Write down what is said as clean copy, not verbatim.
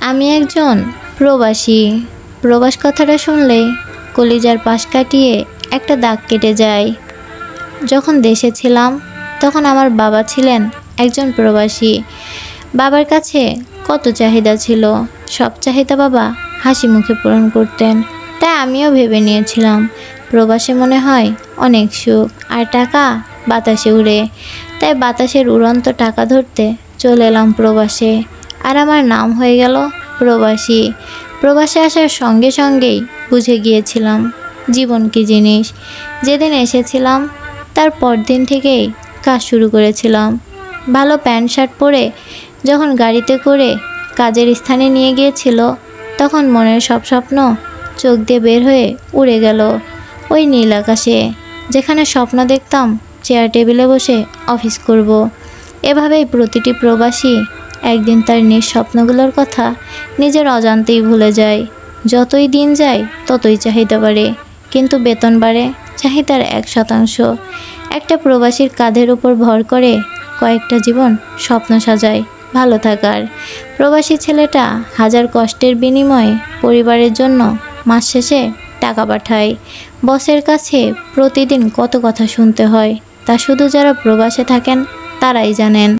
আমি একজন প্রবাসী। প্রবাস কথাটা শুনলে কলিজার পাশ কাটিয়ে একটা দাগ কেটে যায়। যখন দেশে ছিলাম তখন আমার বাবা ছিলেন একজন প্রবাসী। বাবার কাছে কত চাহিদা ছিল, সব চাহিদা বাবা হাসি মুখে পূরণ করতেন। তাই আমিও ভেবে নিয়েছিলাম প্রবাসে মনে হয় অনেক সুখ, আর টাকা বাতাসে উড়ে। তাই বাতাসের উড়ন্ত টাকা ধরতে চলে এলাম প্রবাসে, আর আমার নাম হয়ে গেল প্রবাসী। প্রবাসে আসার সঙ্গে সঙ্গেই বুঝে গিয়েছিলাম জীবন কী জিনিস। যেদিন এসেছিলাম তার পরদিন থেকেই কাজ শুরু করেছিলাম। ভালো প্যান্ট শার্ট পরে যখন গাড়িতে করে কাজের স্থানে নিয়ে গিয়েছিল, তখন মনের সব স্বপ্ন চোখ দিয়ে বের হয়ে উড়ে গেল ওই নীল আকাশে, যেখানে স্বপ্ন দেখতাম চেয়ার টেবিলে বসে অফিস করব। এভাবেই প্রতিটি প্রবাসী একদিন তার নিজ স্বপ্নগুলোর কথা নিজের অজান্তেই ভুলে যায়। যতই দিন যায় ততই চাহিদা বাড়ে, কিন্তু বেতন বাড়ে চাহিদার 1%। একটা প্রবাসীর কাঁধের উপর ভর করে কয়েকটা জীবন স্বপ্ন সাজায় ভালো থাকার। প্রবাসী ছেলেটা হাজার কষ্টের বিনিময়ে পরিবারের জন্য মাস শেষে টাকা পাঠায়। বসের কাছে প্রতিদিন কত কথা শুনতে হয় তা শুধু যারা প্রবাসে থাকেন তারাই জানেন।